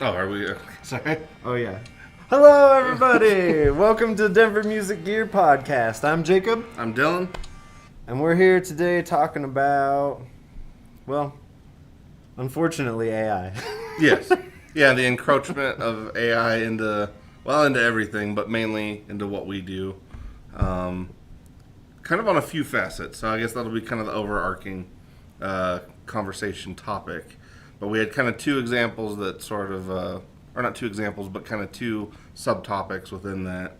Oh, are we? Sorry. Oh, yeah. Hello, everybody! Welcome to Denver Music Gear Podcast. I'm Jacob, I'm Dylan. and we're here today talking about, well, unfortunately, AI. Yes. Yeah, the encroachment of AI into everything, but mainly into what we do. Um, Kind of on a few facets. So I guess that'll be kind of the overarching conversation topic. But we had kind of two examples that sort of, or not two examples, but kind of two subtopics within that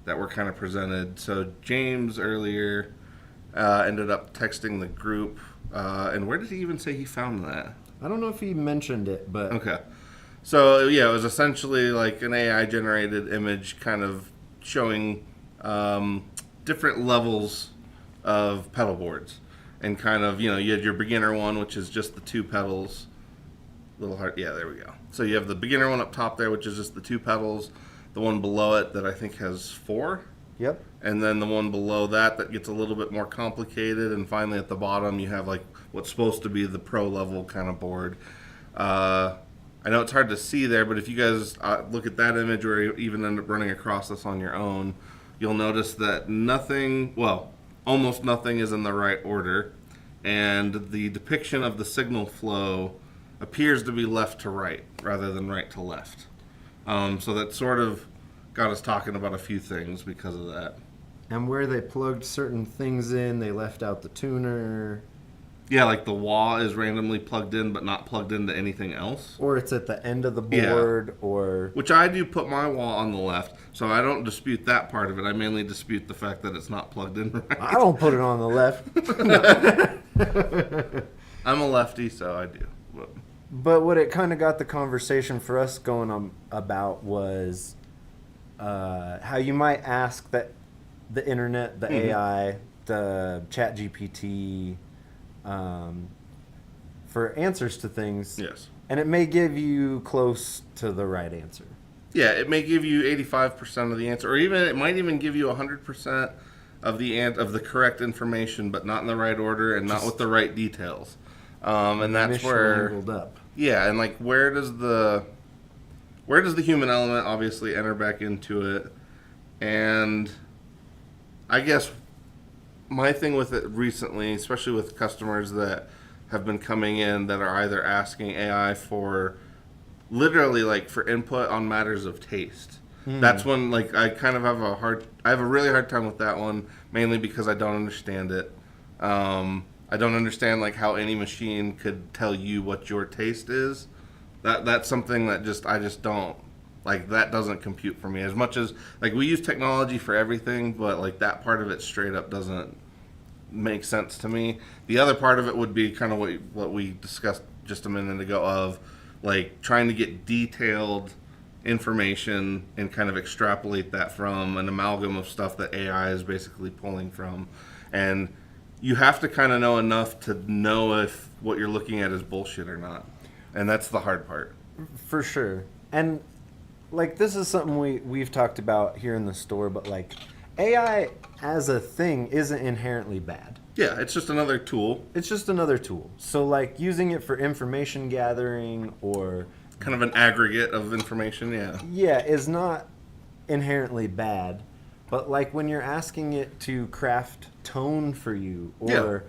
were kind of presented. So James earlier ended up texting the group. And where did he even say he found that? I don't know if he mentioned it, but Okay. So yeah, it was essentially like an AI generated image kind of showing different levels of pedal boards. And kind of, you had your beginner one, which is just the two pedals. Little hard. Yeah, there we go. So you have the beginner one up top there, which is just the two pedals. The one below it that I think has four. yep. And then the one below that gets a little bit more complicated. And finally at the bottom, you have like what's supposed to be the pro level kind of board. I know it's hard to see there, but if you guys look at that image or even end up running across this on your own, you'll notice that almost nothing is in the right order. And the depiction of the signal flow appears to be left to right rather than right to left. So that sort of got us talking about a few things because of that. And where they plugged certain things in, they left out the tuner, Yeah, like the wah is randomly plugged in but not plugged into anything else. or it's at the end of the Yeah. board, or... Which I do put my wah on the left, so I don't dispute that part of it. I mainly dispute the fact that it's not plugged in right. I don't put it on the left. I'm a lefty, so I do. But what it kind of got the conversation for us going on about was how you might ask that the internet, the AI, the chat GPT, for answers to things. Yes. And it may give you close to the right answer. Yeah, it may give you 85% of the answer, or even it might even give you 100% of the correct information, but not in the right order and not with the right details. And that's where, Mishmangled up. yeah, and like where does the human element obviously enter back into it? And I guess my thing with it recently, especially with customers that have been coming in that are either asking AI for literally like for input on matters of taste. That's when like I kind of have a really hard time with that one, mainly because I don't understand it. I don't understand like how any machine could tell you what your taste is. That's something that I just don't like. That doesn't compute for me as much as like we use technology for everything, but like that part of it straight up doesn't make sense to me. The other part of it would be kind of what we discussed just a minute ago of like trying to get detailed information and kind of extrapolate that from an amalgam of stuff that AI is basically pulling from. And you have to kind of know enough to know if what you're looking at is bullshit or not. And that's the hard part. For sure. And like this is something we've talked about here in the store, but like AI as a thing isn't inherently bad. Yeah, it's just another tool. It's just another tool. So like using it for information gathering or Kind of an aggregate of information, yeah. is not inherently bad. But like when you're asking it to craft tone for you or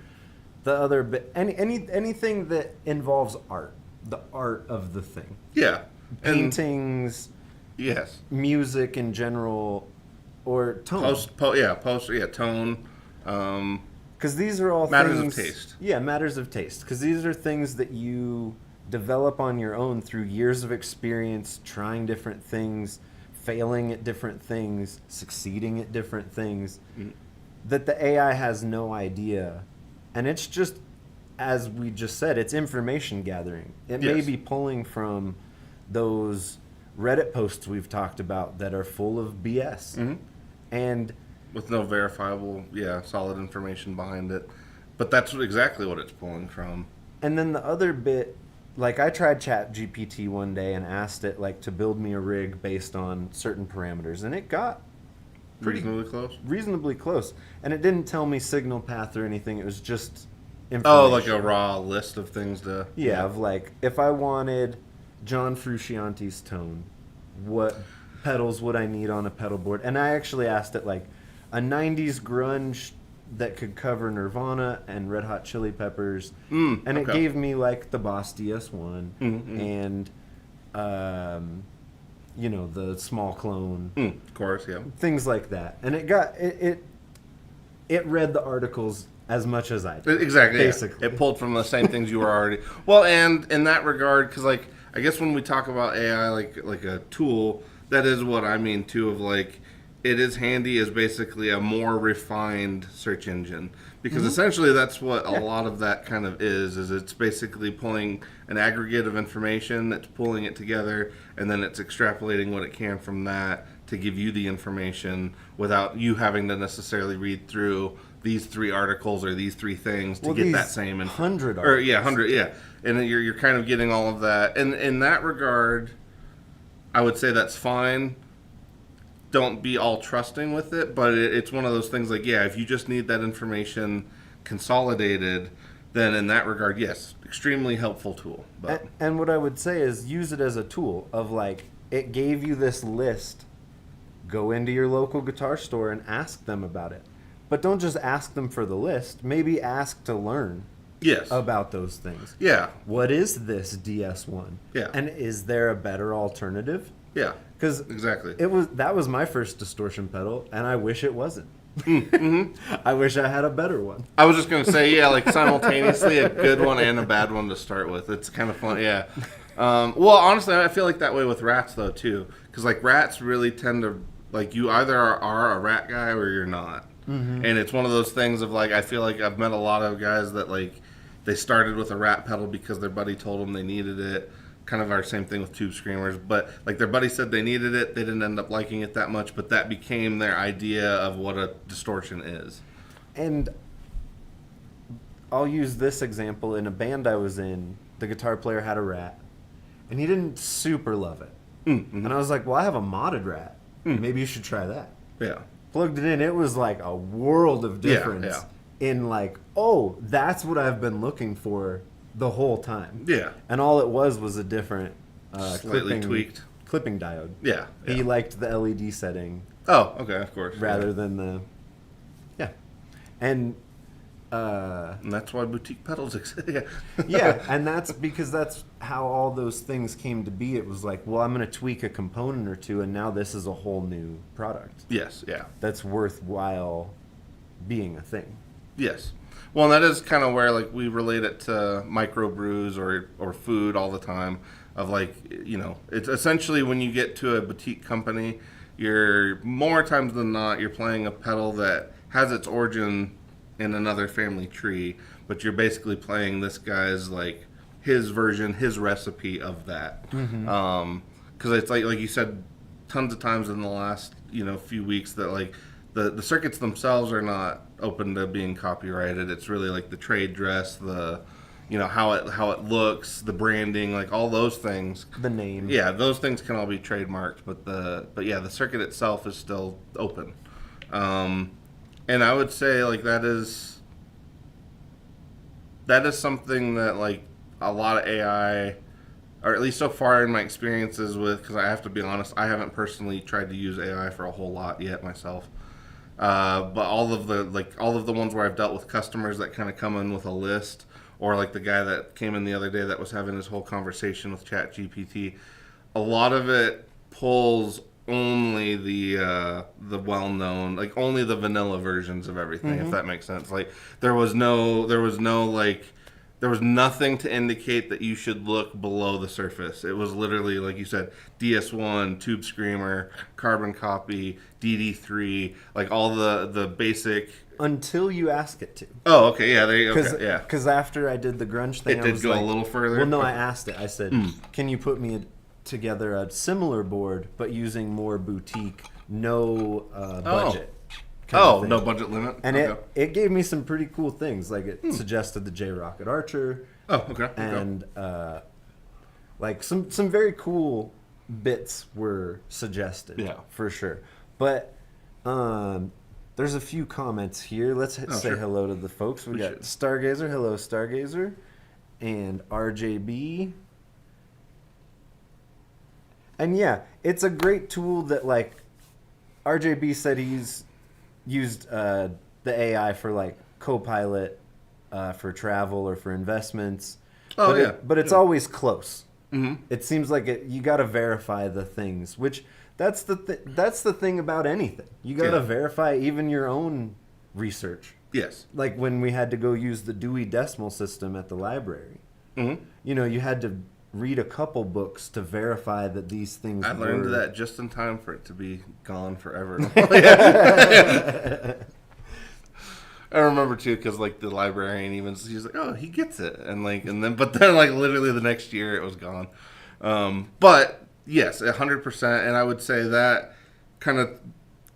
the other bit anything that involves art, the art of the thing. Yeah. And Paintings, yes. music in general, or tone. Tone. Because these are all Matters things, of taste. Yeah, matters of taste. Because these are things that you develop on your own through years of experience, trying different things, failing at different things, succeeding at different things, that the AI has no idea. And it's just, as we just said, it's information gathering. It may Yes. be pulling from those Reddit posts we've talked about that are full of BS. And With no verifiable, solid information behind it. But that's exactly what it's pulling from. And then the other bit, like I tried Chat GPT one day and asked it like to build me a rig based on certain parameters, and it got reasonably close. And it didn't tell me signal path or anything. It was just information. Oh, like a raw list of things to... Yeah, of like if I wanted John Frusciante's tone. What pedals would I need on a pedal board? And I actually asked it like a 90s grunge that could cover Nirvana and Red Hot Chili Peppers. And it gave me like the Boss DS1 and, you know, the small clone. Of course, yeah. Things like that. And it read the articles as much as I did. Exactly. Basically. Yeah. It pulled from the same things you were already. Well, and in that regard, because like I guess when we talk about AI like a tool, that is what I mean too. Of like, it is handy as basically a more refined search engine, because essentially that's what a lot of that kind of is it's basically pulling an aggregate of information, it's pulling it together, and then it's extrapolating what it can from that to give you the information without you having to necessarily read through these 3 articles or these 3 things to get that same 100 or 100, yeah. And then you're kind of getting all of that. And in that regard, I would say that's fine. Don't be all trusting with it, but it's one of those things like, yeah, if you just need that information consolidated, then in that regard, yes, extremely helpful tool. But and what I would say is use it as a tool of like, it gave you this list. Go into your local guitar store and ask them about it. But don't just ask them for the list. Maybe ask to learn about those things. Yeah. What is this DS1? Yeah. And is there a better alternative? Yeah. Because exactly. That was my first distortion pedal, and I wish it wasn't. I wish I had a better one. I was just going to say, yeah, like simultaneously a good one and a bad one to start with. It's kind of fun, yeah. Well, honestly, I feel like that way with rats, though, too. Because, like, rats really tend to, like, you either are a rat guy or you're not. And it's one of those things of, like, I feel like I've met a lot of guys that, like, they started with a rat pedal because their buddy told them they needed it. Kind of our same thing with tube screamers. But, like, their buddy said they needed it. They didn't end up liking it that much. But that became their idea of what a distortion is. And I'll use this example. In a band I was in, the guitar player had a rat. And he didn't super love it. And I was like, well, I have a modded rat. Maybe you should try that. Yeah. Plugged it in. It was like a world of difference in like, oh, that's what I've been looking for the whole time. Yeah. And all it was a different slightly tweaked clipping diode. Yeah. He liked the LED setting. Oh, okay, of course. Rather than the... Yeah. And that's why boutique pedals exist. Yeah, and that's because that's how all those things came to be. It was like, well, I'm going to tweak a component or two, and now this is a whole new product. Yes, yeah. That's worthwhile being a thing. Yes. Well, and that is kind of where, like, we relate it to microbrews or food all the time. Of, like, you know, it's essentially when you get to a boutique company, you're, more times than not, you're playing a pedal that has its origin in another family tree, but you're basically playing this guy's, like, his version, his recipe of that. Because it's like you said tons of times in the last, you know, few weeks that, like, the circuits themselves are not open to being copyrighted. It's really like the trade dress, the, you know, how it looks, the branding, like all those things. The name. Yeah, those things can all be trademarked, but yeah, the circuit itself is still open. And I would say, like, that is something that, like, a lot of AI, or at least so far in my experiences with, because I have to be honest, I haven't personally tried to use AI for a whole lot yet myself. But all of the ones where I've dealt with customers that kind of come in with a list, or like the guy that came in the other day that was having his whole conversation with ChatGPT, a lot of it pulls only the well-known, like only the vanilla versions of everything, if that makes sense. Like there was nothing to indicate that you should look below the surface. It was literally, like you said, DS1, Tube Screamer, Carbon Copy, DD3, like all the basic. Until you ask it to. Oh, okay, yeah, yeah. Because after I did the grunge thing, It I did was go like, a little further? Well, no, I asked it. I said, can you put me together a similar board, but using more boutique, no budget? No budget limit? And it gave me some pretty cool things. Like it suggested the J Rocket Archer. Oh, okay. And like some very cool bits were suggested. Yeah. For sure. But there's a few comments here. Let's say sure. hello to the folks. We got Stargazer. Hello, Stargazer. And RJB. And yeah, it's a great tool that like RJB said he's used the AI for like Copilot for travel or for investments. Oh, but yeah. But it's Yeah. always close. Mm-hmm. It seems like you got to verify the things, which that's the thing about anything. You got to Yeah. verify even your own research. Yes. Like when we had to go use the Dewey Decimal System at the library. Mm-hmm. You know, you had to read a couple books to verify that these things I learned were... that just in time for it to be gone forever. I remember too, because like the librarian even she's like, "Oh, he gets it," and then like literally the next year it was gone. But yes, 100%, and I would say that kind of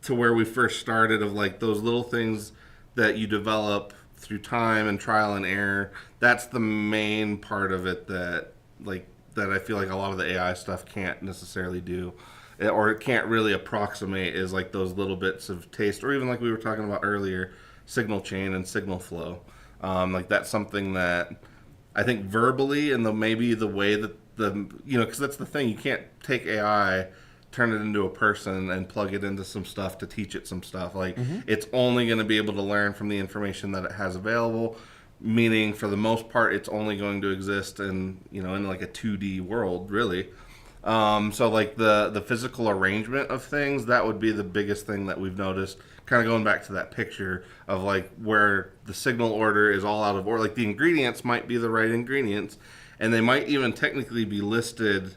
to where we first started of like those little things that you develop through time and trial and error. That's the main part of it that I feel like a lot of the AI stuff can't necessarily do, or it can't really approximate, is like those little bits of taste, or even like we were talking about earlier, signal chain and signal flow. Like that's something that I think verbally and maybe the way that because that's the thing, you can't take AI, turn it into a person and plug it into some stuff to teach it some stuff. Like it's only going to be able to learn from the information that it has available. Meaning, for the most part, it's only going to exist in like a 2D world, really. So like the physical arrangement of things, that would be the biggest thing that we've noticed. Kind of going back to that picture of like where the signal order is all out of order. Like the ingredients might be the right ingredients, and they might even technically be listed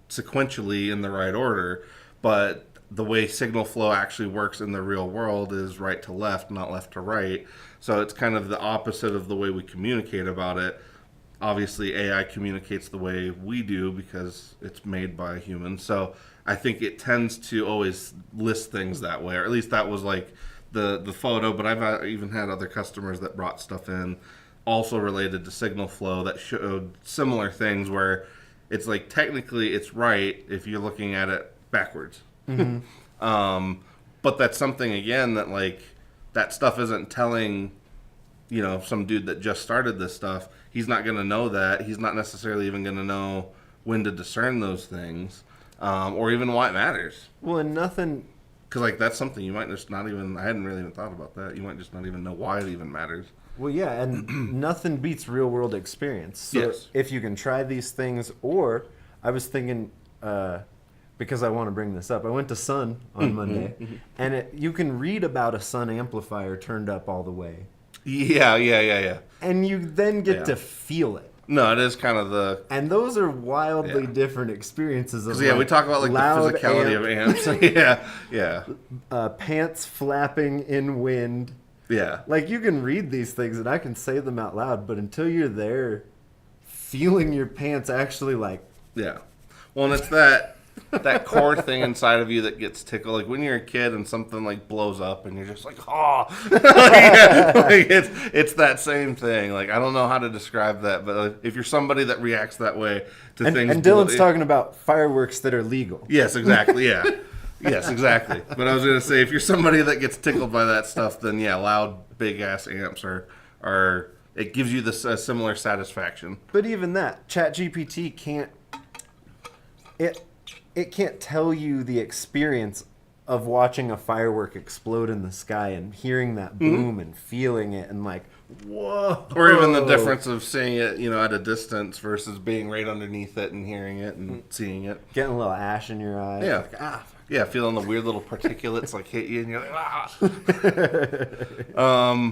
sequentially in the right order, but the way signal flow actually works in the real world is right to left, not left to right. So it's kind of the opposite of the way we communicate about it. Obviously, AI communicates the way we do because it's made by humans. So I think it tends to always list things that way, or at least that was like the photo. But I've even had other customers that brought stuff in also related to signal flow that showed similar things where it's like technically it's right if you're looking at it backwards. But that's something, again, that like that stuff isn't telling some dude that just started this stuff. He's not going to know that. He's not necessarily even going to know when to discern those things, or even why it matters. Well, and nothing... Because like that's something you might just not even... I hadn't really even thought about that. You might just not even know why it even matters. Well, yeah, and nothing beats real-world experience. So Yes. if you can try these things, or I was thinking, because I want to bring this up, I went to Sun on Monday, and you can read about a Sun amplifier turned up all the way. Yeah. And you then get Yeah. to feel it. No, it is kind of the... And those are wildly Yeah. different experiences. Of we talk about like the loud physicality of amps. Yeah. Pants flapping in wind. Yeah. Like, you can read these things and I can say them out loud, but until you're there feeling your pants actually like... Yeah. Well, and it's that core thing inside of you that gets tickled. Like when you're a kid and something like blows up and you're just like, oh, it's that same thing. Like, I don't know how to describe that, but if you're somebody that reacts that way to things. And Dylan's talking about fireworks that are legal. Yes, exactly. Yeah. Yes, exactly. But I was going to say, if you're somebody that gets tickled by that stuff, then yeah, loud, big ass amps are it gives you this similar satisfaction. But even that, ChatGPT can't, it can't tell you the experience of watching a firework explode in the sky and hearing that boom and feeling it and like, whoa. Or even the difference of seeing it, at a distance versus being right underneath it and hearing it and seeing it. Getting a little ash in your eye. Yeah. Like, Yeah, feeling the weird little particulates like hit you and you're like, ah.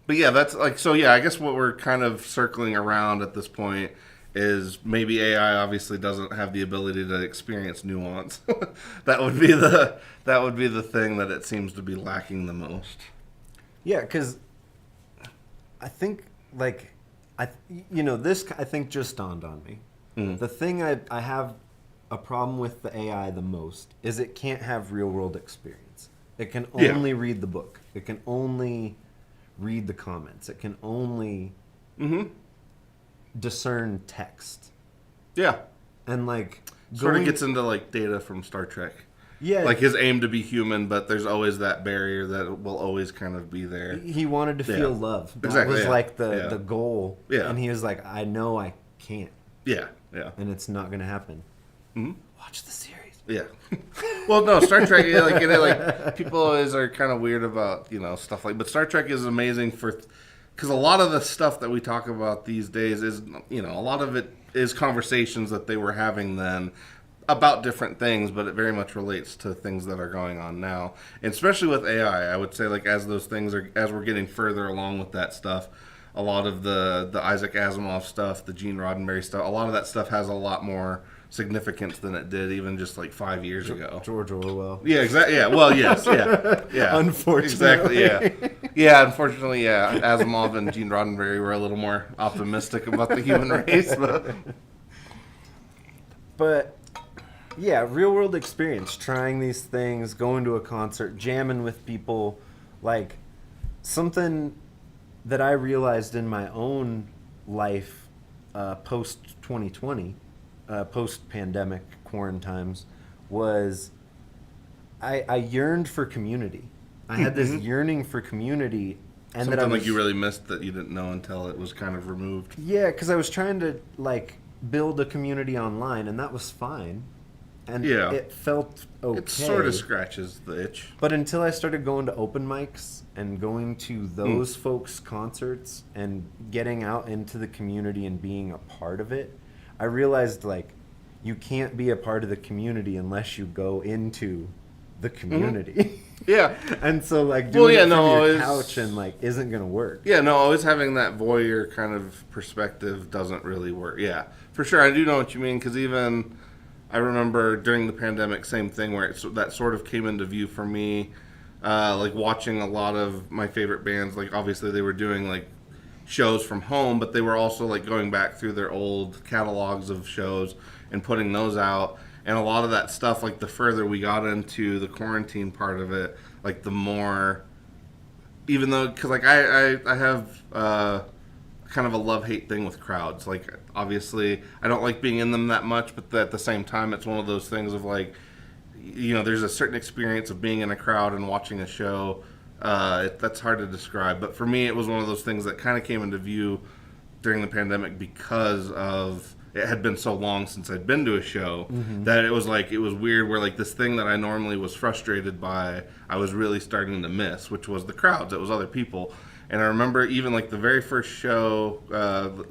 But yeah, that's like, so yeah, I guess what we're kind of circling around at this point is maybe AI obviously doesn't have the ability to experience nuance. that would be the thing that it seems to be lacking the most. Yeah, because I think, like, this I think just dawned on me. The thing I have a problem with the AI the most is it can't have real world experience. It can only read the book. It can only read the comments. It can only discern text. Yeah. And like Sort of gets into like Data from Star Trek. Yeah. Like his aim to be human, but there's always that barrier that will always kind of be there. He wanted to feel love. That Exactly, was yeah. like the goal. Yeah. And he was like, I know I can't. Yeah. And it's not going to happen. Watch the series. Yeah. Well, no, Star Trek, like people always are kind of weird about, stuff like, but Star Trek is amazing because a lot of the stuff that we talk about these days is, a lot of it is conversations that they were having then about different things, but it very much relates to things that are going on now. And especially with AI, I would say, like, as we're getting further along with that stuff, a lot of the Isaac Asimov stuff, the Gene Roddenberry stuff, a lot of that stuff has a lot more significance than it did even just like 5 years ago. George Orwell. Yeah, exactly. Yeah, well, yes, yeah. Unfortunately. Exactly, yeah. Yeah, unfortunately, yeah. Asimov and Gene Roddenberry were a little more optimistic about the human race. But yeah, real world experience, trying these things, going to a concert, jamming with people, like something that I realized in my own life post 2020, post pandemic quarantines, was I yearned for community. I had this yearning for community, and something that I was, like you really missed that you didn't know until it was kind of removed. Yeah, because I was trying to like build a community online, and that was fine. And it felt okay. It sort of scratches the itch. But until I started going to open mics and going to those folks' concerts and getting out into the community and being a part of it, I realized, like, you can't be a part of the community unless you go into the community. Yeah. And so, like, doing it from your couch and, like, isn't going to work. Yeah, no, always having that voyeur kind of perspective doesn't really work. Yeah, for sure. I do know what you mean, because even I remember during the pandemic, same thing, where that sort of came into view for me, like watching a lot of my favorite bands. Like, obviously they were doing like shows from home, but they were also like going back through their old catalogs of shows and putting those out. And a lot of that stuff, like the further we got into the quarantine part of it, like the more, even though, because like I have kind of a love-hate thing with crowds. Like, obviously I don't like being in them that much, but at the same time it's one of those things of like, there's a certain experience of being in a crowd and watching a show. That's hard to describe, but for me it was one of those things that kind of came into view during the pandemic because of it had been so long since I'd been to a show that it was weird where like this thing that I normally was frustrated by, I was really starting to miss, which was the crowds. It was other people. And I remember even like the very first show,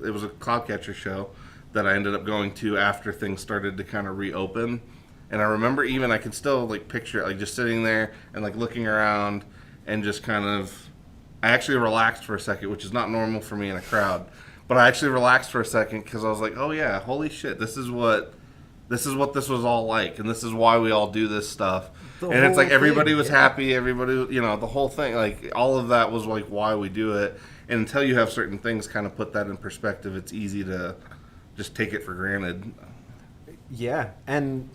it was a Cloudcatcher show that I ended up going to after things started to kind of reopen. And I remember I can still like picture it, like just sitting there and like looking around and just kind of, I actually relaxed for a second, which is not normal for me in a crowd. But I actually relaxed for a second because I was like, oh yeah, holy shit, this is what this was all like, and this is why we all do this stuff. And it's like everybody was happy, everybody, the whole thing, like all of that was like why we do it. And until you have certain things kind of put that in perspective, it's easy to just take it for granted. Yeah, and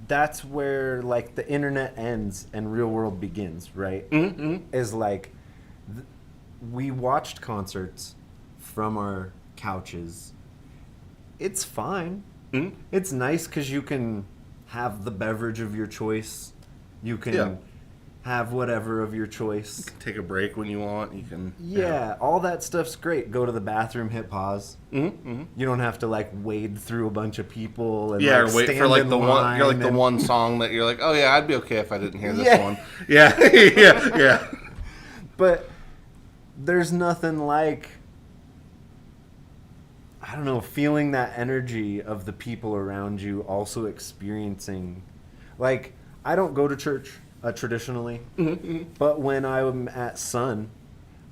that's where like the internet ends and real world begins, right? Is like we watched concerts from our couches. It's fine. It's nice because you can have the beverage of your choice. You can have whatever of your choice. You can take a break when you want. You can. Yeah, all that stuff's great. Go to the bathroom, hit pause. You don't have to like wade through a bunch of people and or wait for like the one. You're like the one song that you're like, oh yeah, I'd be okay if I didn't hear this one. Yeah, yeah. But there's nothing like, I don't know, feeling that energy of the people around you also experiencing. Like, I don't go to church traditionally, but when I'm at Sun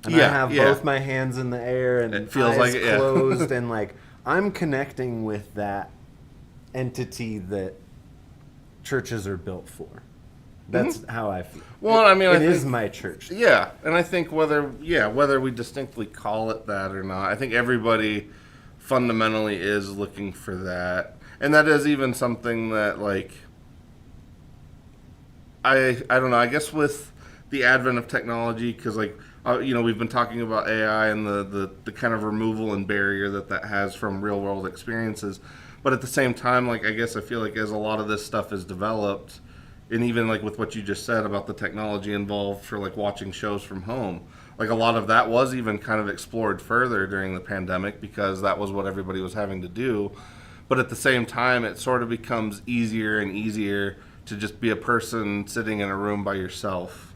and I have both my hands in the air and it feels eyes like closed and like I'm connecting with that entity that churches are built for. That's how I feel. Well, I mean, it is my church. Yeah, and I think whether we distinctly call it that or not, I think everybody fundamentally is looking for that, and that is even something that like I don't know. I guess with the advent of technology, because like we've been talking about AI and the kind of removal and barrier that has from real world experiences, but at the same time, like I guess I feel like as a lot of this stuff is developed, and even like with what you just said about the technology involved for like watching shows from home, like a lot of that was even kind of explored further during the pandemic because that was what everybody was having to do. but at the same time, it sort of becomes easier and easier to just be a person sitting in a room by yourself.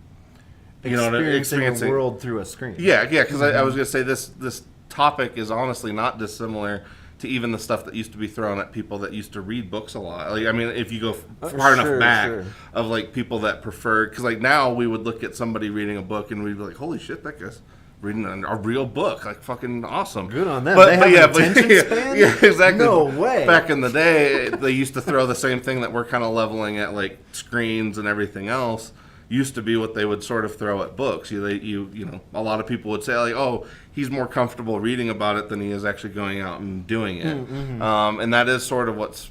You know, experiencing the world through a screen. Yeah, because I was going to say this topic is honestly not dissimilar to even the stuff that used to be thrown at people that used to read books a lot. Like, I mean, if you go far enough back of like people that preferred, because like now we would look at somebody reading a book and we'd be like, holy shit, that guy's reading a real book, like fucking awesome. Good on them. They have an attention span? Yeah, exactly. No way. Back in the day, they used to throw the same thing that we're kind of leveling at, like screens and everything else. Used to be what they would sort of throw at books. You know, a lot of people would say like, "Oh, he's more comfortable reading about it than he is actually going out and doing it." And that is sort of what's,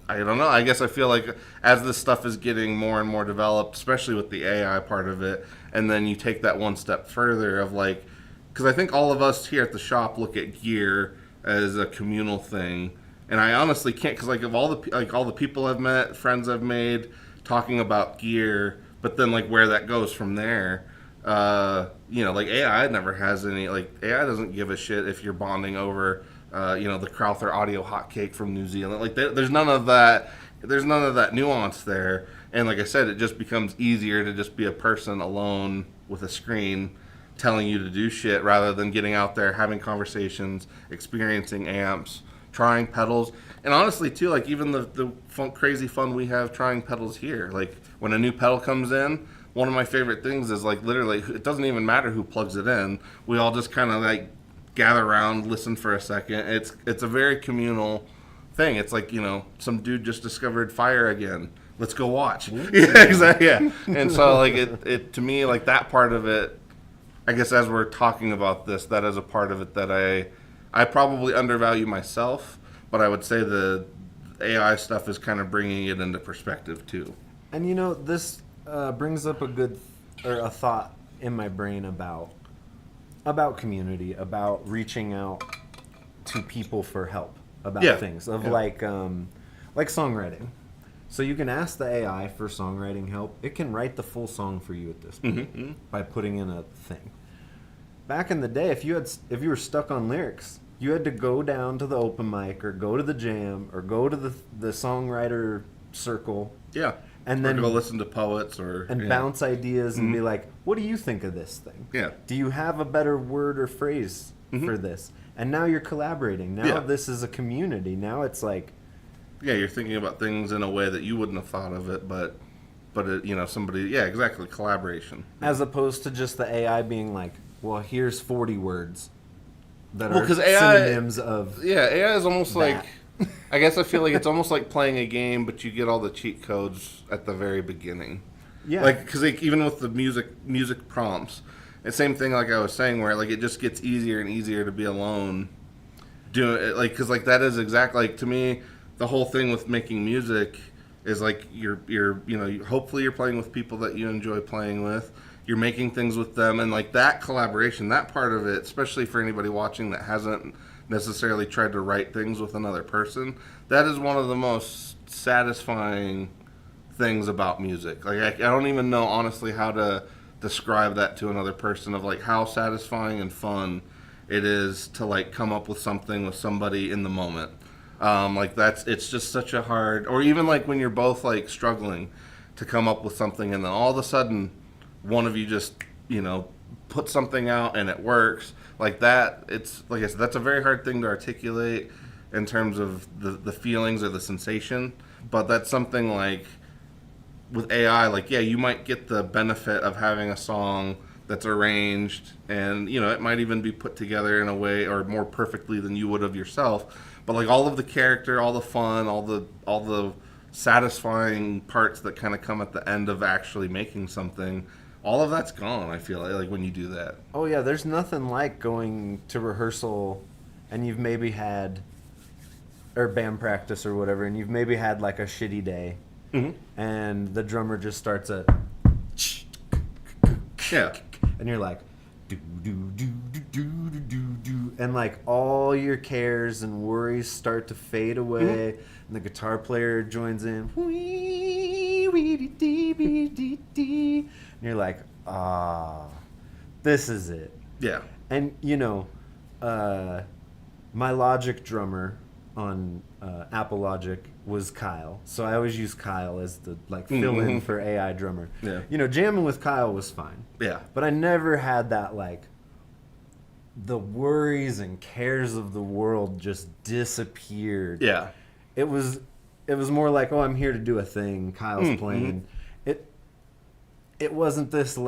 I don't know. I guess I feel like as this stuff is getting more and more developed, especially with the AI part of it, and then you take that one step further of like, because I think all of us here at the shop look at gear as a communal thing, and I honestly can't, because like of all the people I've met, friends I've made, talking about gear. But then, like, where that goes from there, you know, like, AI never has any, like, AI doesn't give a shit if you're bonding over, you know, the Crowther audio hotcake from New Zealand. Like, there's none of that, nuance there. And like I said, it just becomes easier to just be a person alone with a screen telling you to do shit rather than getting out there, having conversations, experiencing amps, trying pedals. And honestly, too, like, even the crazy fun we have trying pedals here, like, when a new pedal comes in, one of my favorite things is like literally, it doesn't even matter who plugs it in. We all just kind of like gather around, listen for a second. It's a very communal thing. It's like, you know, some dude just discovered fire again. Let's go watch. Yeah, exactly. Yeah. And so like it to me, like that part of it, I guess as we're talking about this, that is a part of it that I probably undervalue myself, but I would say the AI stuff is kind of bringing it into perspective too. And you know, this brings up a thought in my brain about community, about reaching out to people for help about things like songwriting. So you can ask the AI for songwriting help. It can write the full song for you at this point by putting in a thing. Back in the day, if you were stuck on lyrics, you had to go down to the open mic or go to the jam or go to the songwriter circle. Yeah. And then go listen to poets bounce ideas and be like, what do you think of this thing? Yeah. Do you have a better word or phrase for this? And now you're collaborating. Now this is a community. Now it's like, yeah, you're thinking about things in a way that you wouldn't have thought of it, but it, you know, somebody, yeah, exactly, collaboration. As opposed to just the AI being like, well, here's 40 words that are AI, synonyms of AI is almost that. like, I guess I feel like it's almost like playing a game, but you get all the cheat codes at the very beginning. Yeah. Like, because like, even with the music prompts, the same thing like I was saying, where like it just gets easier and easier to be alone doing it. Like, because like that is exactly, like, to me, the whole thing with making music is like you're you know, hopefully you're playing with people that you enjoy playing with. You're making things with them, and like that collaboration, that part of it, especially for anybody watching that hasn't necessarily tried to write things with another person, that is one of the most satisfying things about music. Like I don't even know honestly how to describe that to another person, of like how satisfying and fun it is to like come up with something with somebody in the moment. Like it's just such a hard, or even like when you're both like struggling to come up with something, and then all of a sudden one of you just, you know, put something out and it works. Like that, it's like I said, that's a very hard thing to articulate in terms of the feelings or the sensation. But that's something like with AI, like, yeah, you might get the benefit of having a song that's arranged, and you know, it might even be put together in a way or more perfectly than you would have yourself. But like all of the character, all the fun, all the satisfying parts that kind of come at the end of actually making something, all of that's gone, I feel like when you do that. Oh yeah, there's nothing like going to rehearsal and you've maybe had, or band practice or whatever, and you've maybe had like a shitty day, and the drummer just starts a and you're like do do do do do do do do, and like all your cares and worries start to fade away, and the guitar player joins in, and you're like, this is it. Yeah. And you know, my Logic drummer on Apple Logic was Kyle. So I always use Kyle as the fill in for AI drummer. Yeah. Jamming with Kyle was fine. Yeah. But I never had that the worries and cares of the world just disappeared. Yeah. It was more like, oh, I'm here to do a thing. Kyle's playing. It wasn't this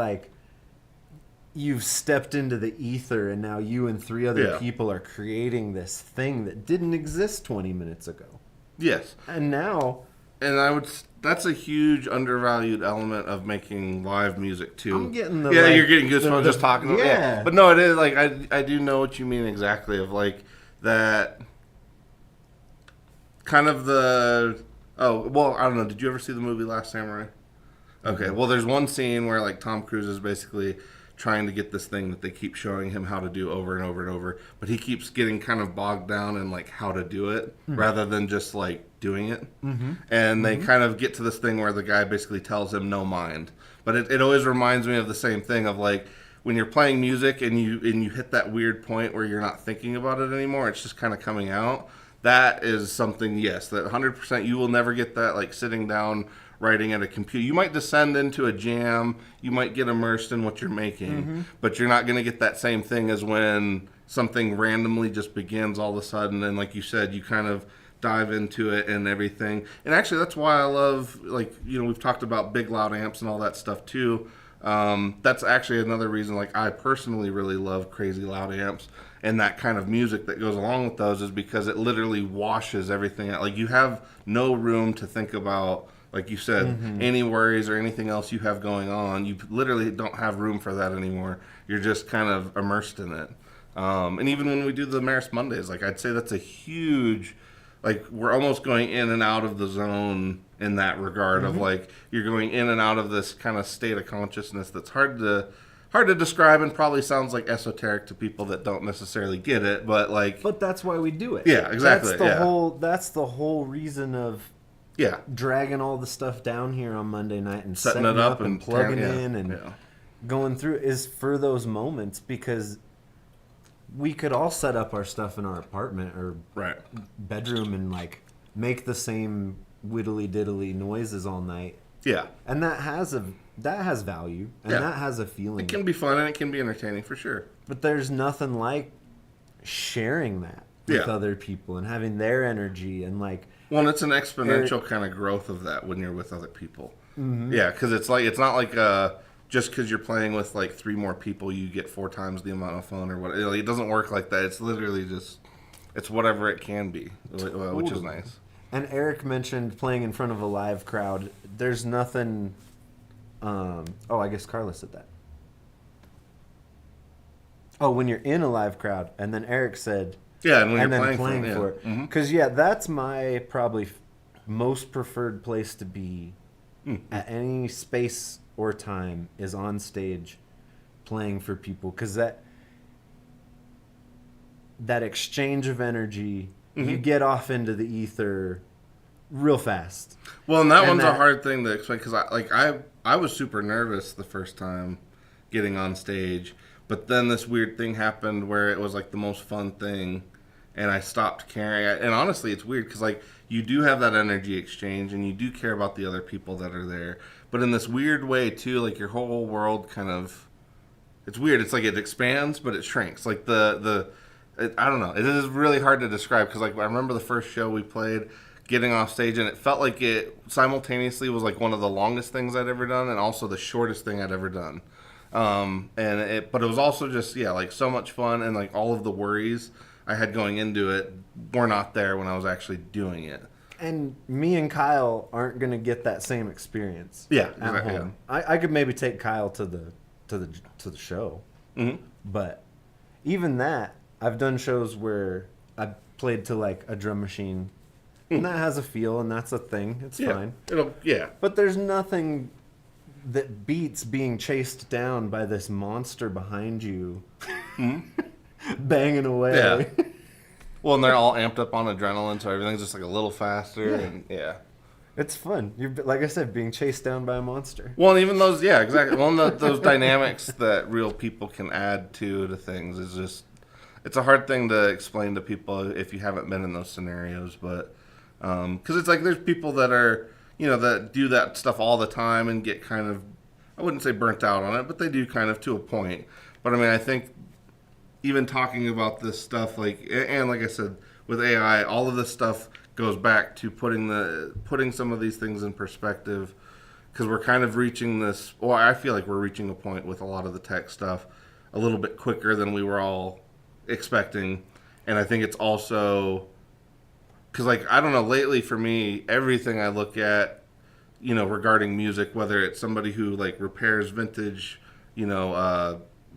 you've stepped into the ether and now you and 3 other people are creating this thing that didn't exist 20 minutes ago. Yes. And now... And that's a huge undervalued element of making live music too. I'm getting the... Yeah, you're getting goosebumps just talking about it. Yeah. But no, it is I do know what you mean exactly of that kind of the... Oh, well, I don't know. Did you ever see the movie Last Samurai? Okay, well, there's one scene where Tom Cruise is basically trying to get this thing that they keep showing him how to do over and over and over, but he keeps getting kind of bogged down in how to do it rather than just doing it. And they kind of get to this thing where the guy basically tells him no mind. But it always reminds me of the same thing of when you're playing music and you hit that weird point where you're not thinking about it anymore, it's just kind of coming out. That is something, yes, that 100% you will never get that sitting down writing at a computer. You might descend into a jam, you might get immersed in what you're making, but you're not going to get that same thing as when something randomly just begins all of a sudden, and like you said, you kind of dive into it and everything. And actually, that's why I love, we've talked about big loud amps and all that stuff too. That's actually another reason, I personally really love crazy loud amps and that kind of music that goes along with those, is because it literally washes everything out. You have no room to think about, like you said, any worries or anything else you have going on. You literally don't have room for that anymore. You're just kind of immersed in it. And even when we do the Marist Mondays, I'd say that's a huge, we're almost going in and out of the zone in that regard of you're going in and out of this kind of state of consciousness that's hard to describe and probably sounds esoteric to people that don't necessarily get it, but But that's why we do it. Yeah, exactly. That's the whole reason of dragging all the stuff down here on Monday night and setting it up and plugging in and going through is for those moments, because we could all set up our stuff in our apartment or bedroom and make the same whittly diddly noises all night. Yeah. And that has value and that has a feeling. It can be fun and it can be entertaining for sure. But there's nothing like sharing that with other people and having their energy and well, it's an exponential kind of growth of that when you're with other people. Yeah, because it's not just because you're playing with 3 more people, you get 4 times the amount of fun or what. It doesn't work like that. It's literally just, it's whatever it can be, which is nice. And Eric mentioned playing in front of a live crowd. There's nothing. I guess Carla said that. Oh, when you're in a live crowd, and then Eric said. Yeah, and when you're playing for it. Because, that's my probably most preferred place to be at any space or time is on stage playing for people. Because that exchange of energy, you get off into the ether real fast. Well, and one's a hard thing to explain because I was super nervous the first time getting on stage. But then this weird thing happened where it was the most fun thing, and I stopped caring. And honestly, it's weird because you do have that energy exchange, and you do care about the other people that are there. But in this weird way too, your whole world kind of, it's weird. It's it expands, but it shrinks. I don't know. It is really hard to describe because I remember the first show we played, getting off stage, and it felt like it simultaneously was one of the longest things I'd ever done, and also the shortest thing I'd ever done. But it was also just so much fun, and all of the worries I had going into it were not there when I was actually doing it. And me and Kyle aren't gonna get that same experience. Yeah, at home. Yeah. I could maybe take Kyle to the show, but even that, I've done shows where I played to a drum machine, and that has a feel, and that's a thing. It's fine. But there's nothing that beats being chased down by this monster behind you, banging away. Yeah. Well, and they're all amped up on adrenaline, so everything's just a little faster, and it's fun. You're, like I said, being chased down by a monster. Well, and even those, exactly. Well, those dynamics that real people can add to things is just, it's a hard thing to explain to people if you haven't been in those scenarios. But because it's like there's people that are that do that stuff all the time and get kind of, I wouldn't say burnt out on it, but they do kind of to a point. But I mean, I think even talking about this stuff, like, and like I said, with AI, all of this stuff goes back to putting some of these things in perspective, because we're kind of reaching this. Well, I feel like we're reaching a point with a lot of the tech stuff a little bit quicker than we were all expecting, and I think it's also because, like, I don't know, lately for me, everything I look at, regarding music, whether it's somebody who like repairs vintage,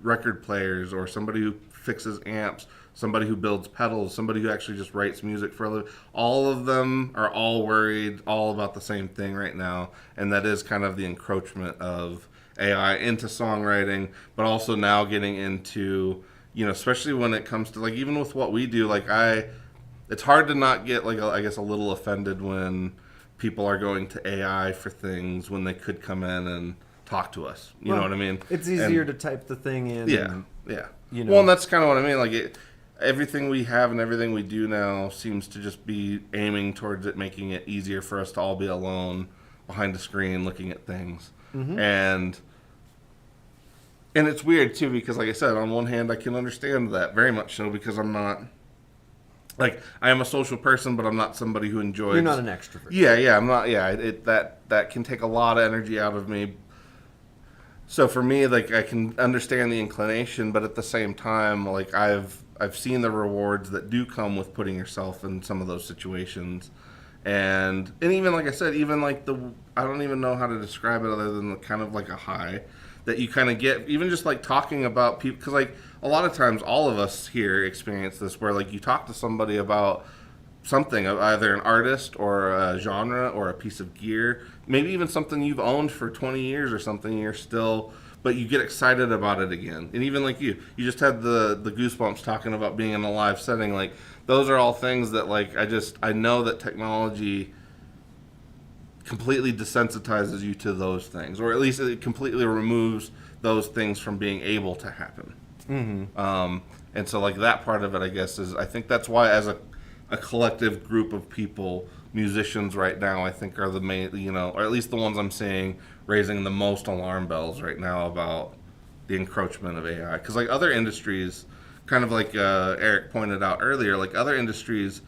record players, or somebody who fixes amps, somebody who builds pedals, somebody who actually just writes music for a living. All of them are all worried all about the same thing right now, and that is kind of the encroachment of AI into songwriting, but also now getting into, especially when it comes to, like, even with what we do, like, it's hard to not get, like, I guess, a little offended when people are going to AI for things when they could come in and talk to us. You know what I mean? It's easier to type the thing in. Yeah, yeah. Well, and that's kind of what I mean. Like, everything we have and everything we do now seems to just be aiming towards it, making it easier for us to all be alone behind a screen looking at things. Mm-hmm. And it's weird, too, because, like I said, on one hand, I can understand that very much so, because I'm not, like, I am a social person, but I'm not somebody who enjoys... You're not an extrovert. Yeah, I'm not, that can take a lot of energy out of me. So for me, like, I can understand the inclination, but at the same time, like, I've seen the rewards that do come with putting yourself in some of those situations. And even, like I said, even like I don't even know how to describe it other than kind of like a high that you kind of get, even just like talking about people, because like a lot of times all of us here experience this, where like you talk to somebody about something, either an artist or a genre or a piece of gear, maybe even something you've owned for 20 years or something, you're still, but you get excited about it again. And even like you just had the goosebumps talking about being in a live setting. Like, those are all things that, like, I know that technology completely desensitizes you to those things, or at least it completely removes those things from being able to happen. Mm-hmm. And so, like, that part of it, I guess, is, I think that's why, as a collective group of people, musicians right now, I think, are the main, or at least the ones I'm seeing raising the most alarm bells right now about the encroachment of AI. Because, like, other industries, kind of like Eric pointed out earlier, like, other industries,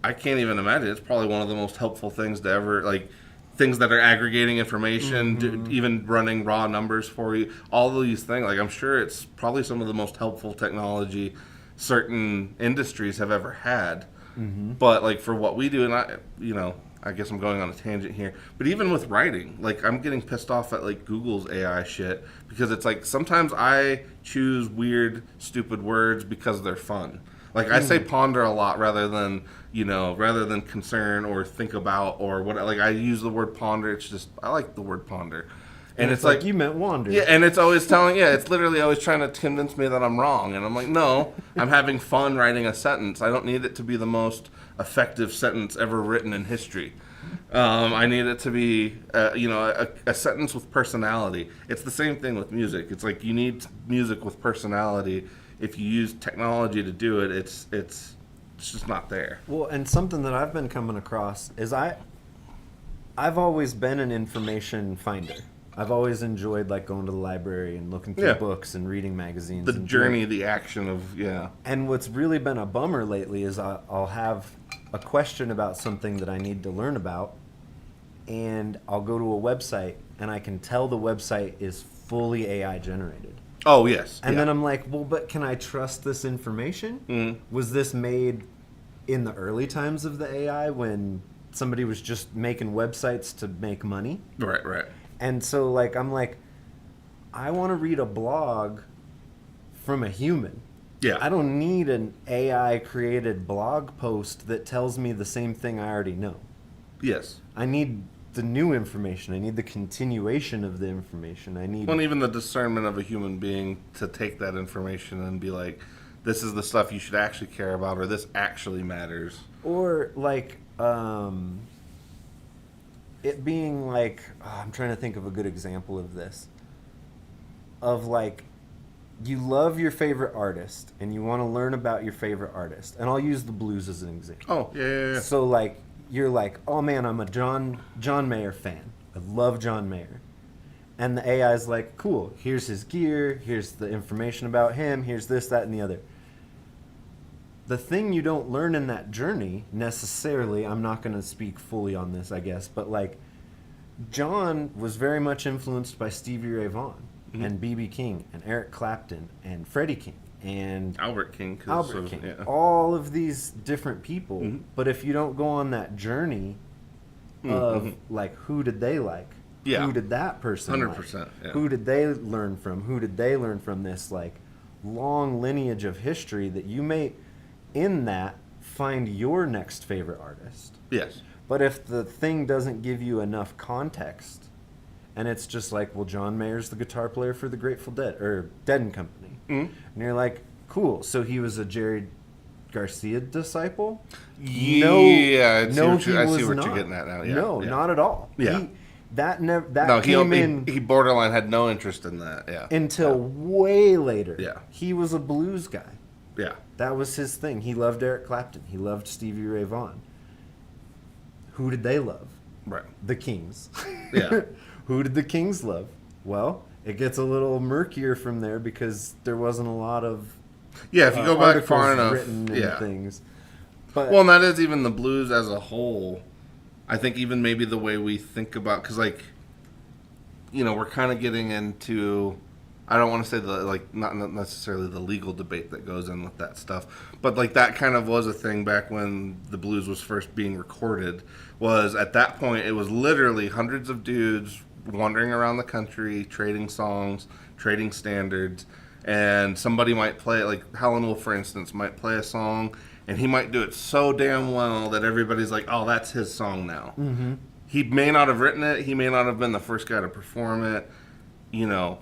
I can't even imagine. It's probably one of the most helpful things to ever, like, things that are aggregating information, even running raw numbers for you, all of these things. Like, I'm sure it's probably some of the most helpful technology certain industries have ever had. Mm-hmm. But, like, for what we do, and I guess I'm going on a tangent here, but even with writing, like, I'm getting pissed off at, like, Google's AI shit, because it's like sometimes I choose weird, stupid words because they're fun. Like, I say ponder a lot rather than concern or think about or what. Like, I use the word ponder. It's just, I like the word ponder. And it's like you meant wander. Yeah, and it's always it's literally always trying to convince me that I'm wrong. And I'm like, no, I'm having fun writing a sentence. I don't need it to be the most effective sentence ever written in history. I need it to be, a sentence with personality. It's the same thing with music. It's like, you need music with personality. If you use technology to do it, it's just not there. Well, and something that I've been coming across is I've always been an information finder. I've always enjoyed, like, going to the library and looking through books and reading magazines. The journey, the action of, And what's really been a bummer lately is I'll have a question about something that I need to learn about, and I'll go to a website, and I can tell the website is fully AI generated. Oh, yes. And then I'm like, well, but can I trust this information? Mm-hmm. Was this made in the early times of the AI when somebody was just making websites to make money? Right. And so, like, I'm like, I want to read a blog from a human. Yeah. I don't need an AI-created blog post that tells me the same thing I already know. Yes. I need the new information. I need the continuation of the information. I need... Well, even the discernment of a human being to take that information and be like, this is the stuff you should actually care about, or this actually matters. Or, like... it being like, I'm trying to think of a good example of this. Of, like, you love your favorite artist and you want to learn about your favorite artist, and I'll use the blues as an example. Oh, yeah. So like you're like, oh man, I'm a John Mayer fan. I love John Mayer. And the AI is like, cool, here's his gear, here's the information about him, here's this, that, and the other. The thing you don't learn in that journey necessarily, I'm not going to speak fully on this, I guess, but like John was very much influenced by Stevie Ray Vaughan and B.B. King and Eric Clapton and Freddie King and Albert King. Yeah. All of these different people. But if you don't go on that journey of like, who did they like? Yeah. Who did that person 100%. like? Yeah. Who did they learn from? Who did they learn from? This like long lineage of history that you may in that find your next favorite artist. Yes. But if the thing doesn't give you enough context, and it's just like, well, John Mayer's the guitar player for the Grateful Dead or Dead and Company, and you're like, cool, so he was a Jerry Garcia disciple? Yeah, I see what he you're was getting at now. Yeah. No, not at all. Yeah. That came in he borderline had no interest in that. Yeah. until way later. Yeah. He was a blues guy. Yeah. That was his thing. He loved Eric Clapton. He loved Stevie Ray Vaughan. Who did they love? Right. The Kings. Yeah. Who did the Kings love? Well, it gets a little murkier from there because there wasn't a lot of if you go back far enough, written and things. But well, and that is even the blues as a whole. I think even maybe the way we think about, because like, we're kind of getting into, I don't want to say not necessarily the legal debate that goes in with that stuff, but like that kind of was a thing back when the blues was first being recorded. Was at that point it was literally hundreds of dudes wandering around the country, trading songs, trading standards, and somebody might play, like Howlin' Wolf, for instance, might play a song, and he might do it so damn well that everybody's like, oh, that's his song now. Mm-hmm. He may not have written it. He may not have been the first guy to perform it.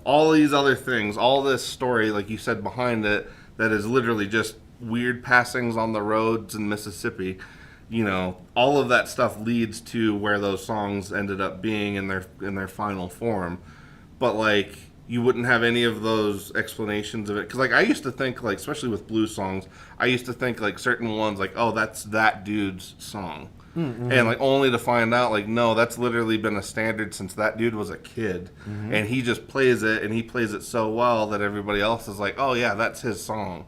All these other things, all this story, like you said, behind it, that is literally just weird passings on the roads in Mississippi. All of that stuff leads to where those songs ended up being in their final form. But like, you wouldn't have any of those explanations of it. Because like, I used to think, like, especially with blues songs, I used to think like certain ones, like, oh, that's that dude's song. Mm-hmm. And like, only to find out, like, no, that's literally been a standard since that dude was a kid. Mm-hmm. And he just plays it, and he plays it so well that everybody else is like, oh yeah, that's his song.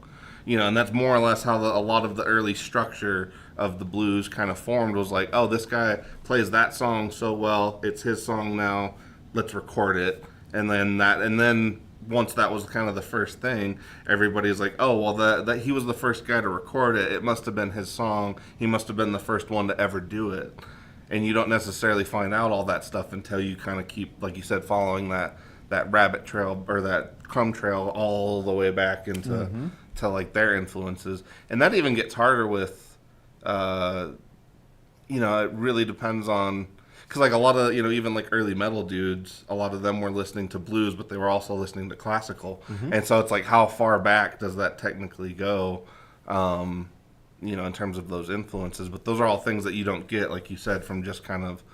And that's more or less how a lot of the early structure of the blues kind of formed, was like, oh, this guy plays that song so well, it's his song now, let's record it. And then once that was kind of the first thing, everybody's like, oh, well, that he was the first guy to record it. It must have been his song. He must have been the first one to ever do it. And you don't necessarily find out all that stuff until you kind of keep, like you said, following that rabbit trail or that crumb trail all the way back into to like their influences. And that even gets harder with, it really depends on. Because like a lot of, even like early metal dudes, a lot of them were listening to blues, but they were also listening to classical. Mm-hmm. And so it's like, how far back does that technically go, in terms of those influences? But those are all things that you don't get, like you said, from just kind of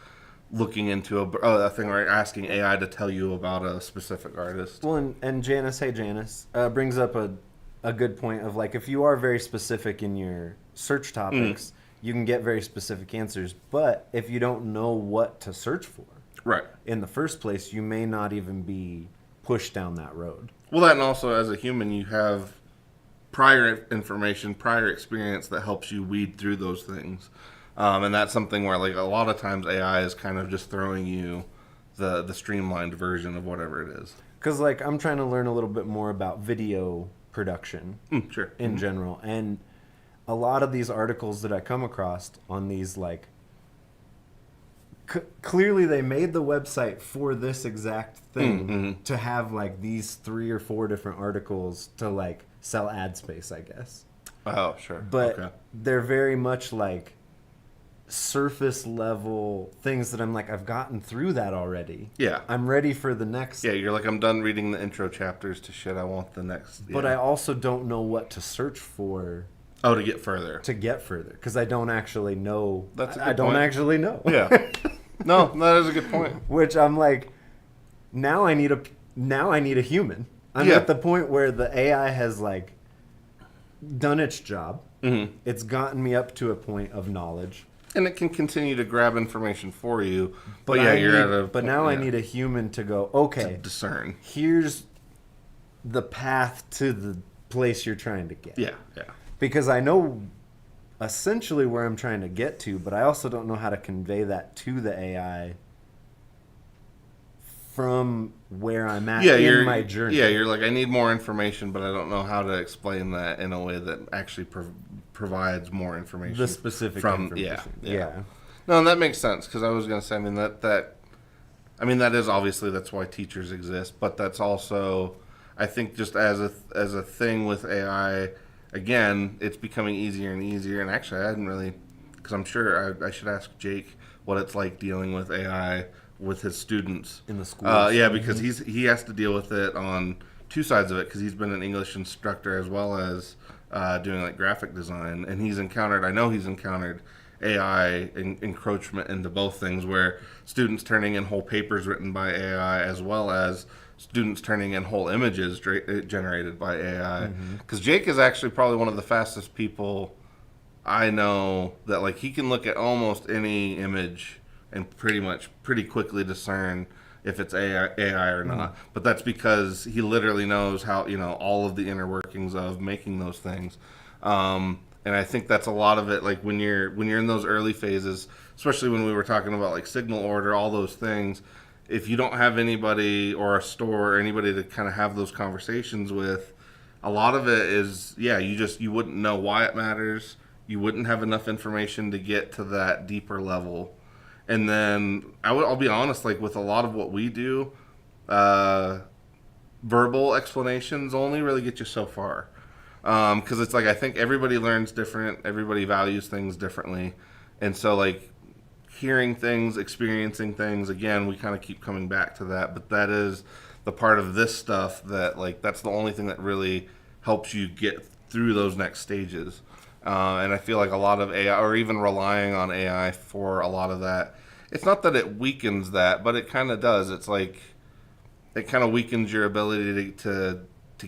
looking into a thing or asking AI to tell you about a specific artist. Well, and Janice brings up a good point of like, if you are very specific in your search topics, you can get very specific answers. But if you don't know what to search for, right, in the first place, you may not even be pushed down that road. Well, that, and also as a human, you have prior information, prior experience that helps you weed through those things. And that's something where, like, a lot of times AI is kind of just throwing you the streamlined version of whatever it is. Because, like, I'm trying to learn a little bit more about video production sure. in general. And a lot of these articles that I come across on these, like, clearly they made the website for this exact thing to have, like, these 3 or 4 different articles to, like, sell ad space, I guess. Oh, sure. But they're very much, like, surface level things that I'm like, I've gotten through that already. Yeah. I'm ready for the next. Yeah, you're like, I'm done reading the intro chapters to shit. I want the next. Yeah. But I also don't know what to search for. Oh, to get further. Because I don't actually know. That's a good I don't point. actually know. Yeah. No, that is a good point. Which I'm like, now I need a human. I'm at the point where the AI has like done its job. Mm-hmm. It's gotten me up to a point of knowledge. And it can continue to grab information for you. But I you're at a now I need a human to go, okay, to discern. here's the path to the place you're trying to get. Yeah. Because I know essentially where I'm trying to get to, but I also don't know how to convey that to the AI from where I'm at in my journey. Yeah, you're like, I need more information, but I don't know how to explain that in a way that actually provides more information. The specific information. Yeah. No, and that makes sense, because I was going to say, I mean, that is obviously, that's why teachers exist, but that's also, I think, just as a thing with AI, again, it's becoming easier and easier. And actually, I hadn't really, because I'm sure I should ask Jake what it's like dealing with AI with his students in the schools. Yeah, because he has to deal with it on two sides of it, because he's been an English instructor as well as doing like graphic design, and I know he's encountered AI encroachment into both things, where students turning in whole papers written by AI as well as students turning in whole images generated by AI. Because Jake is actually probably one of the fastest people I know that, like, he can look at almost any image and pretty quickly discern if it's AI or not. But that's because he literally knows how, all of the inner workings of making those things. And I think that's a lot of it. Like when you're in those early phases, especially when we were talking about like signal order, all those things, if you don't have anybody or a store or anybody to kind of have those conversations with, a lot of it is, you wouldn't know why it matters. You wouldn't have enough information to get to that deeper level. And then I'll be honest, like with a lot of what we do, verbal explanations only really get you so far. Because it's like, I think everybody learns different, everybody values things differently. And so like hearing things, experiencing things, again, we kind of keep coming back to that. But that is the part of this stuff that, like, that's the only thing that really helps you get through those next stages. And I feel like a lot of AI, or even relying on AI for a lot of that, it's not that it weakens that, but it kind of does. It's like it kind of weakens your ability to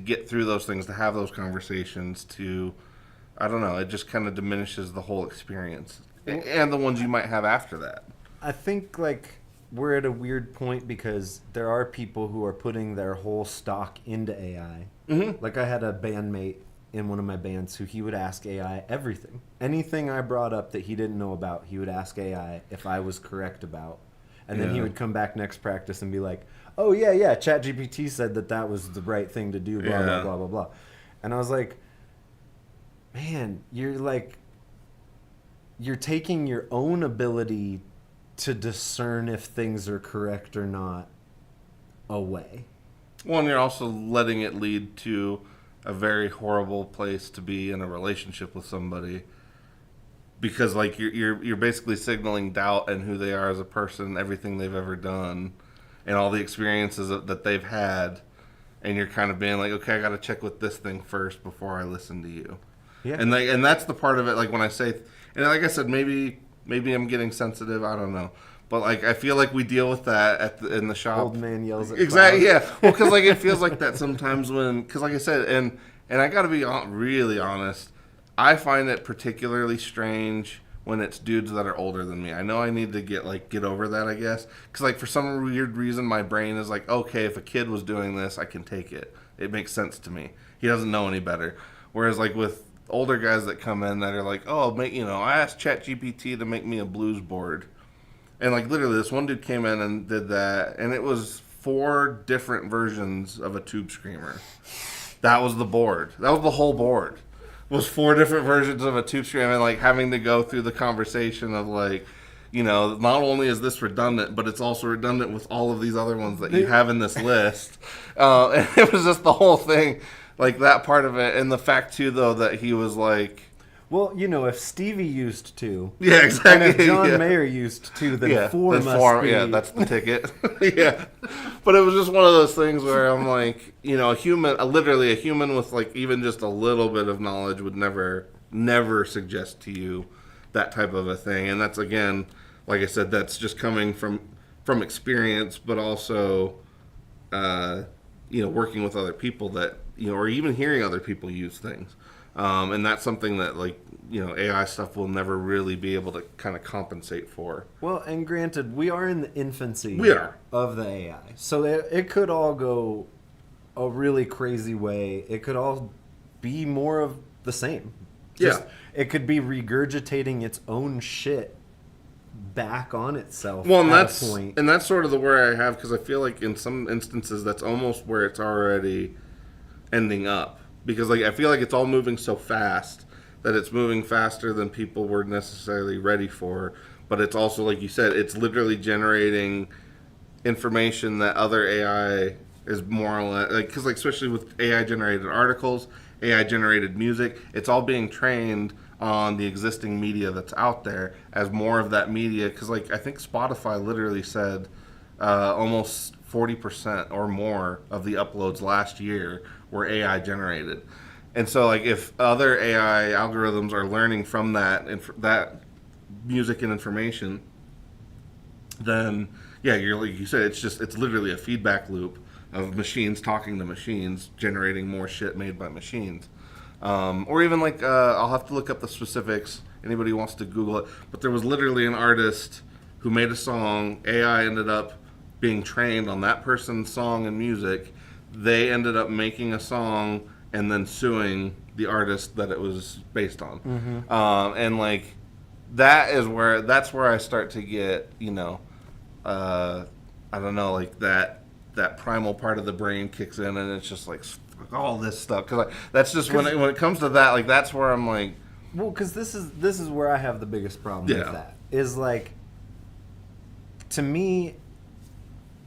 get through those things, to have those conversations, to, I don't know, it just kind of diminishes the whole experience and the ones you might have after that. I think like we're at a weird point because there are people who are putting their whole stock into AI. Mm-hmm. Like I had a bandmate in one of my bands who he would ask AI everything. Anything I brought up that he didn't know about, he would ask AI if I was correct about. And then he would come back next practice and be like, oh, yeah, ChatGPT said that was the right thing to do, blah, blah, blah, blah, blah. And I was like, man, you're taking your own ability to discern if things are correct or not away. Well, and you're also letting it lead to a very horrible place to be in a relationship with somebody, because like you're basically signaling doubt in who they are as a person, everything they've ever done, and all the experiences that they've had, and you're kind of being like, okay, I got to check with this thing first before I listen to you. Yeah. And that's the part of it. Like when I say, and like I said, maybe I'm getting sensitive. I don't know. But like I feel like we deal with that in the shop. Old man yells at exactly. Cloud. Yeah. Well, because like it feels like that sometimes because like I said, and I got to be really honest. I find it particularly strange when it's dudes that are older than me. I know I need to get over that, I guess, because like for some weird reason my brain is like, okay, if a kid was doing this, I can take it. It makes sense to me. He doesn't know any better. Whereas like with older guys that come in that are like, oh, I asked ChatGPT to make me a blues board. And like literally this one dude came in and did that, and it was 4 different versions of a tube screamer. That was the board. That was the whole board. It was 4 different versions of a tube screamer, and like having to go through the conversation of like, not only is this redundant, but it's also redundant with all of these other ones that you have in this list. And it was just the whole thing, like that part of it, and the fact too though that he was like, well, if Stevie used 2, yeah, exactly, and if John Mayer used 2, then 4 must be. Yeah, that's the ticket. Yeah, but it was just one of those things where I'm like, literally a human with like even just a little bit of knowledge would never suggest to you that type of a thing. And that's, again, like I said, that's just coming from experience, but also working with other people that, or even hearing other people use things. And that's something that, like, AI stuff will never really be able to kind of compensate for. Well, and granted, we are in the infancy We are. of the AI. So it could all go a really crazy way. It could all be more of the same. Yeah. It could be regurgitating its own shit back on itself. Well, and at a point. that's sort of the worry I have, because I feel like in some instances that's almost where it's already ending up, because like I feel like it's all moving so fast that it's moving faster than people were necessarily ready for. But it's also, like you said, it's literally generating information that other AI is more or less, like, because like especially with AI generated articles, AI generated music, it's all being trained on the existing media that's out there as more of that media. Because like I think Spotify literally said almost 40% or more of the uploads last year were AI generated. And so like if other AI algorithms are learning from that music and information, then yeah, you're like you said, it's literally a feedback loop of machines talking to machines, generating more shit made by machines. Or even like I'll have to look up the specifics. Anybody wants to Google it, but there was literally an artist who made a song. AI ended up being trained on that person's song and music. They ended up making a song and then suing the artist that it was based on. Mm-hmm. And like that's where I start to get I don't know, like that primal part of the brain kicks in, and it's just like all this stuff, because that's just when it comes to that, like that's where I'm like, well, because this is where I have the biggest problem with that, is like, to me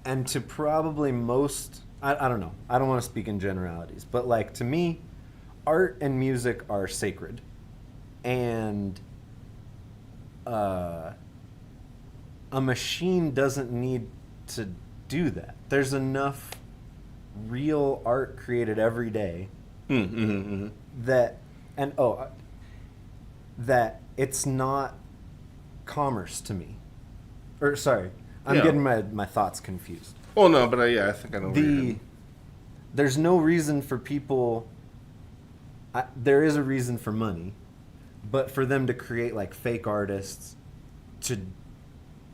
and to probably most, I don't know, I don't want to speak in generalities, but like to me, art and music are sacred, and a machine doesn't need to do that. There's enough real art created every day that it's not commerce to me. Or sorry, I'm getting my thoughts confused. Oh no, but I think I know. There's no reason for people. There is a reason for money, but for them to create like fake artists to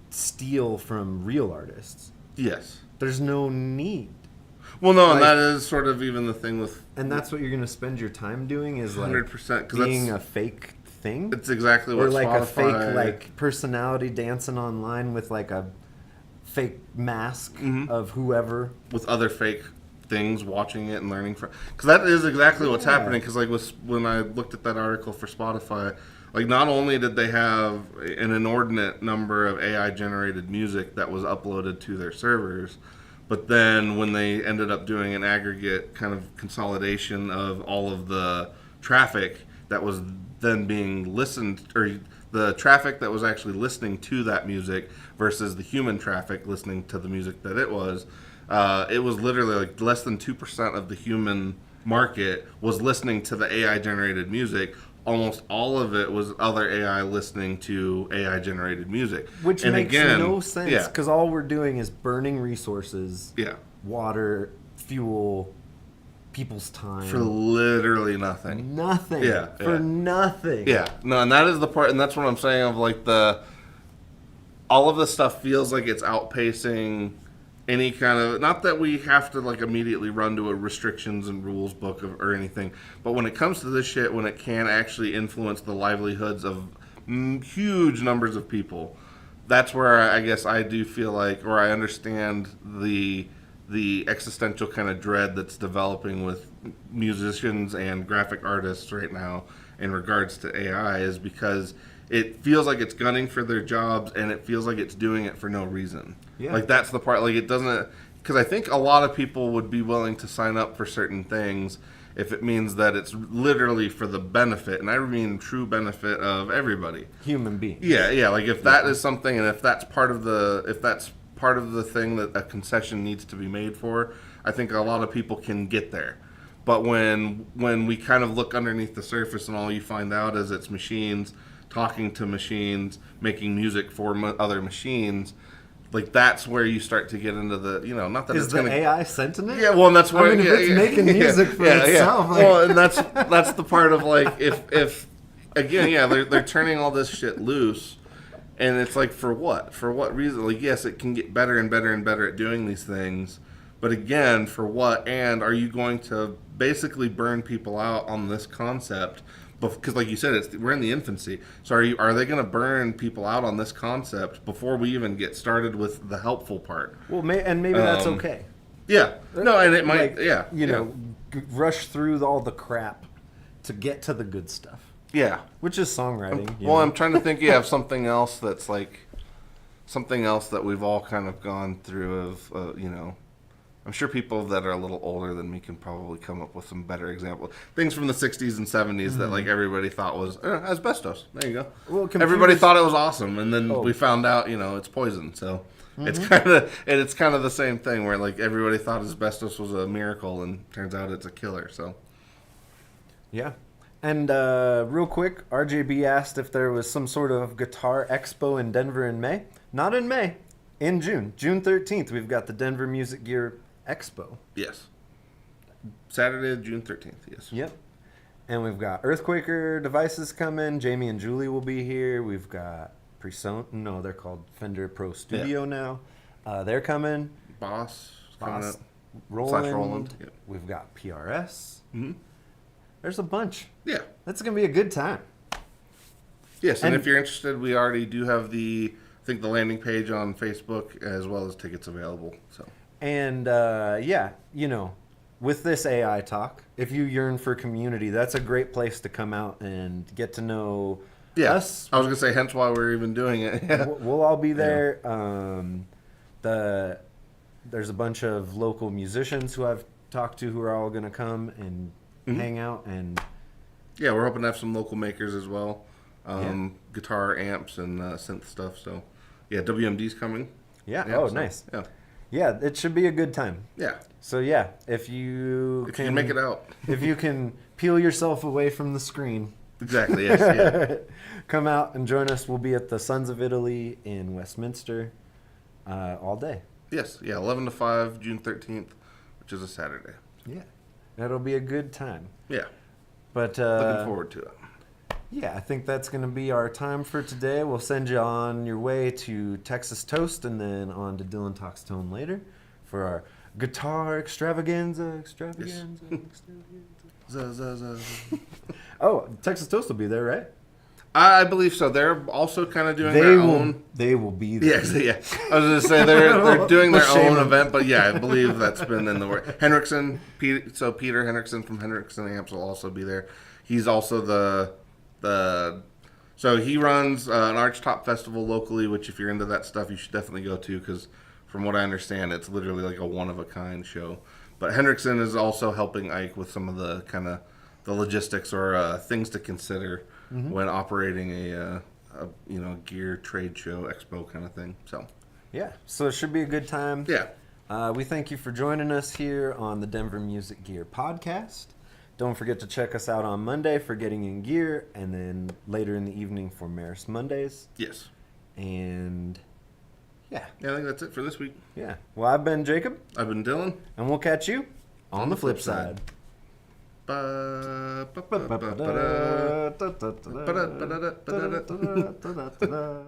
steal from real artists. Yes. There's no need. Well, no, and that is sort of even the thing with... And that's what you're going to spend your time doing, is like 100%, being a fake thing? It's exactly what Or like Spotify... a fake like personality dancing online with like a fake mask of whoever. With other fake things, watching it and learning from... Because that is exactly what's happening, because like when I looked at that article for Spotify, like not only did they have an inordinate number of AI-generated music that was uploaded to their servers, but then when they ended up doing an aggregate kind of consolidation of all of the traffic that was then being listened, or the traffic that was actually listening to that music versus the human traffic listening to the music that it was literally like less than 2% of the human market was listening to the AI-generated music. Almost all of it was other AI listening to AI-generated music. Which makes no sense, because all we're doing is burning resources, water, fuel, people's time. For literally nothing. Nothing. For nothing. Yeah. No, and that is the part, and that's what I'm saying of like all of this stuff feels like it's outpacing any kind of, not that we have to like immediately run to a restrictions and rules book or anything, but when it comes to this shit, when it can actually influence the livelihoods of huge numbers of people, that's where I guess I do feel like, or I understand the existential kind of dread that's developing with musicians and graphic artists right now in regards to AI, is because it feels like it's gunning for their jobs, and it feels like it's doing it for no reason. Yeah. Like that's the part, like it doesn't, because I think a lot of people would be willing to sign up for certain things if it means that it's literally for the benefit, and I mean true benefit of everybody. Human beings. Yeah, like if that is something, and if that's part of the thing that a concession needs to be made for, I think a lot of people can get there. But when we kind of look underneath the surface and all you find out is it's machines talking to machines, making music for other machines, like that's where you start to get into the, you know, not that Is it's the going to. AI sentient? Yeah, well, and that's where I mean, if it's making music for itself, like- Well, and that's the part of like if again, yeah, they're turning all this shit loose, and it's like for what? For what reason? Like, yes, it can get better and better and better at doing these things, but again, for what? And are you going to basically burn people out on this concept? Because, like you said, we're in the infancy. So are they going to burn people out on this concept before we even get started with the helpful part? Well, maybe that's okay. Yeah. No, and it might. Like, yeah. You know, rush through all the crap to get to the good stuff, Yeah. which is songwriting. you Well, know? I'm trying to think. Yeah, of something else that's like something else that we've all kind of gone through. Of you know, I'm sure people that are a little older than me can probably come up with some better examples. Things from the 60s and 70s that like everybody thought was asbestos. There you go. Well, Everybody thought it was awesome, and then Oh. we found out, you know, it's poison. So it's kind of the same thing where like everybody thought asbestos was a miracle, and turns out it's a killer. So Yeah. And real quick, RJB asked if there was some sort of guitar expo in Denver in May. Not in May, in June. June 13th, we've got the Denver Music Gear Expo. yes, Saturday, June 13th. Yes. Yep. And we've got Earthquaker devices coming. Jamie and Julie will be here. We've got No, they're called Fender Pro Studio now. They're coming. Boss. coming Boss, up. Roland. Roland, yep. We've got PRS. Mhm. There's a bunch. Yeah. That's going to be a good time. Yes, and And- if you're interested, we already do have the landing page on Facebook as well as tickets available. So And yeah, you know, with this AI talk, if you yearn for community, that's a great place to come out and get to know yeah, us. I was gonna say hence why we're even doing it. Yeah. We'll all be there. There's a bunch of local musicians who I've talked to who are all going to come and hang out. And Yeah, we're hoping to have some local makers as well, guitar amps and synth stuff. So yeah, WMD's coming. yeah, So, nice. Yeah, Yeah, it should be a good time. yeah. So yeah, if you If you can make it out, if you can peel yourself away from the screen, exactly. Yes. Yeah. come out and join us. We'll be at the Sons of Italy in Westminster all day. Yes. Yeah. 11 to 5, June 13th, which is a Saturday. Yeah, that'll be a good time. Yeah. But Looking forward to it. yeah, I think that's going to be our time for today. We'll send you on your way to Texas Toast and then on to Dylan Talks Tone later for our guitar extravaganza. Oh, Texas Toast will be there, right? I believe so. They're also kind of doing their own. They will be there. Yes, yeah. I was going to say they're doing their Shame own on- event, but yeah, I believe that's been in the work. Peter Henriksen from Henriksen Amps will also be there. He's also so he runs an Archtop Festival locally, which if you're into that stuff, you should definitely go to because from what I understand, it's literally like a one-of-a-kind show. But Henriksen is also helping Ike with some of the kind of the logistics or things to consider when operating a gear trade show expo kind of thing. So Yeah, so it should be a good time. yeah, We thank you for joining us here on the Denver Music Gear podcast. Don't forget to check us out on Monday for Getting in Gear, and then later in the evening for Maris Mondays. yes, And yeah, yeah. I think that's it for this week. yeah. Well, I've been Jacob, I've been Dylan. and we'll catch you on the flip side. Ba- ba- ba- ba- ba- ba- da- ba- da- ba- da- ba- da- da- da- da- da- da- da- da- da- da- Da-da-da-da-da-da-da-da-da-da.